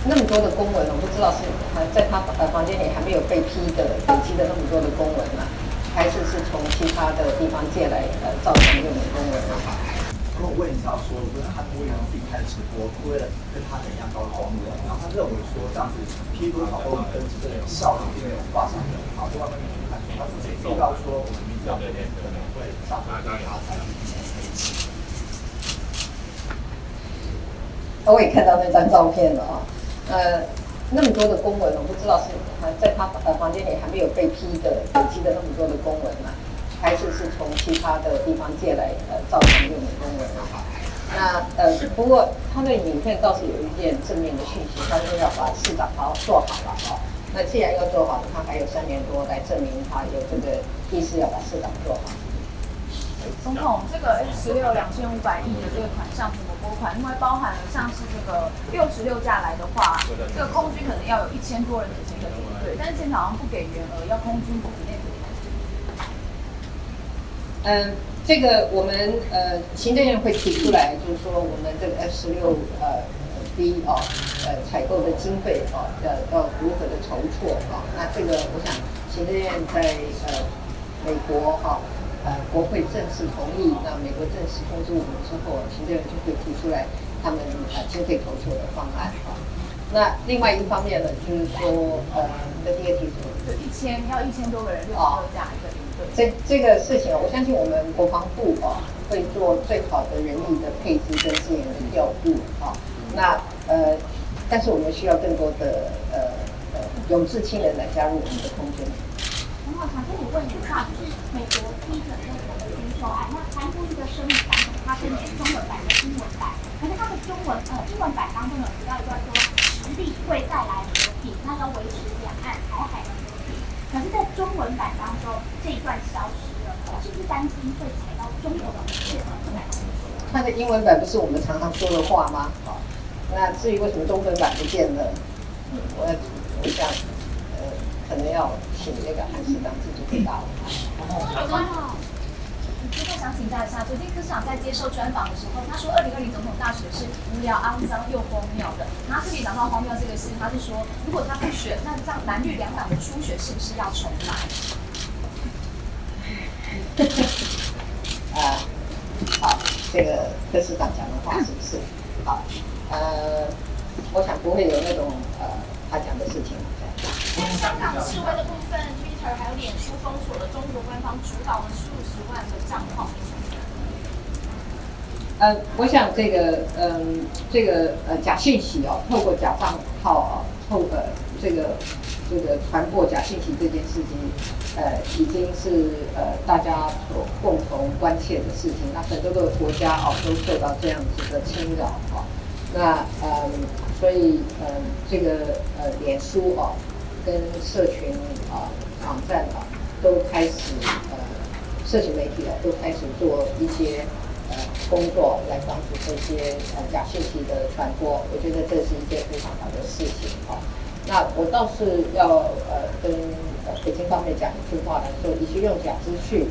那么多的公文，我不知道是在他房间里还没有被批的累积的那么多的公文呢，还是从其他的地方借来造成这种公文呢？然后我问一下说，如果他为了自己开直播，为了跟他一样高的公文，然后他认为说这样子批多少公文跟这个效率并没有画上等号，就外面去看，他自己预告说我们民调可能会上他采取一些黑棋。我也看到那张照片了啊，那么多的公文，我不知道是在他房间里还没有被批的累积的那么多的公文呢，还是从其他的地方借来造成这种公文呢？那不过他的影片倒是有一件正面的讯息，他说要把市长好好做好了哦。那既然要做好了，他还有3年多来证明他有这个意识要把市长做好。总统，这个 F162500亿的这个款项怎么拨款？因为包含了像是这个66架来的话，这个空军可能要有1000多人组成一个团队，但是现场好像不给员额，要空军自己内部这个我们行政院会提出来，就是说我们这个 F16B 采购的经费要如何的筹措那这个我想行政院在美国国会正式同意，那美国正式通知我们之后，行政院就会提出来他们经费筹措的方案那另外一方面呢，就是说你的第二题是什么？就要1000多个人，66架一个营队。这个事情我相信我们国防部会做最好的人力的配置跟资源的调度那但是我们需要更多的有志青人来加入我们的空军。然后想跟你问一下，就是美国批准那个军售案，那颁布一个声明版本，它是中文版跟英文版，可是它的英文版当中有提到一段说，实力会带来和平，那要维持两岸台海的和平。可是，在中文版当中这一段消失了，是不是担心会踩到中国的红线呢？它的英文版不是我们常常说的话吗？那至于为什么中文版不见了，我想可能要请那个韩市长自己回答我。最后想请教一下，昨天科市长在接受专访的时候，他说2020总统大选是无聊、肮脏又荒谬的。他特别讲到荒谬这个事，他是说，如果他不选，那这样蓝绿两党的初选是不是要重来？好，这个柯市长讲的话是不是？好，我想不会有那种他讲的事情。香港示威的部分 ，Twitter 还有脸书封锁了中国官方主导的数十万个账号。我想这个假讯息透过假账号这个传播假讯息这件事情，已经是大家所共同关切的事情。那很多个国家都受到这样子的侵扰那所以这个脸书跟社群网站都开始社群媒体都开始做一些工作来防止这些假信息的传播，我觉得这是一件非常好的事情那我倒是要跟北京方面讲一句话来说，与其用假资讯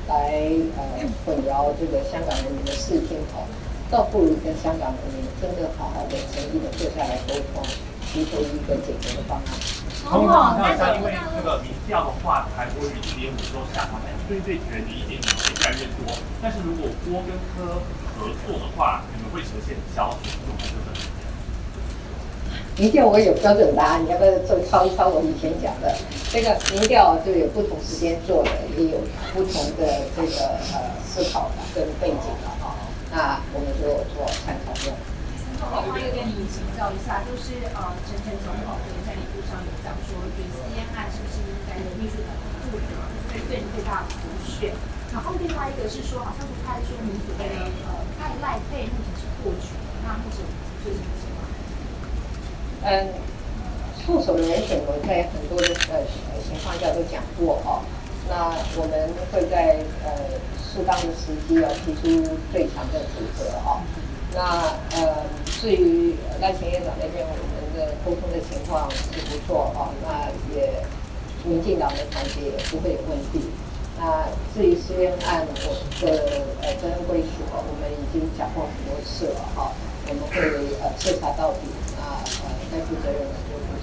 来混淆这个香港人民的视听倒不如跟香港人民真正好好的诚意的坐下来沟通，提出一个解决的方案。总统，那因为这个民调的话，韩国瑜4.5都下滑，但对决的意见也越来越多。但是如果郭跟柯合作的话，你们会呈现消极这种还是怎么样？民调我有标准答案，你要不要抄一抄我以前讲的？这个民调就有不同时间做的，也有不同的这个思考跟背景那我们就做参考用。我又跟你请教一下，就是陈总统在脸书上有讲说，对CN案是不是应该由秘书长负责，会对最大的补选。然后另外一个是说，好像是他说民主的赖配目前是获取，那目前最新的情况。副手的人选我在很多的情况下都讲过那我们会在适当的时机提出最强的组合那至于赖前院长那边，我们的沟通的情况是不错那也民进党的团结也不会有问题。那至于私怨案，我的责任归属我们已经讲过很多次了我们会彻查到底。那该负责任的就负责。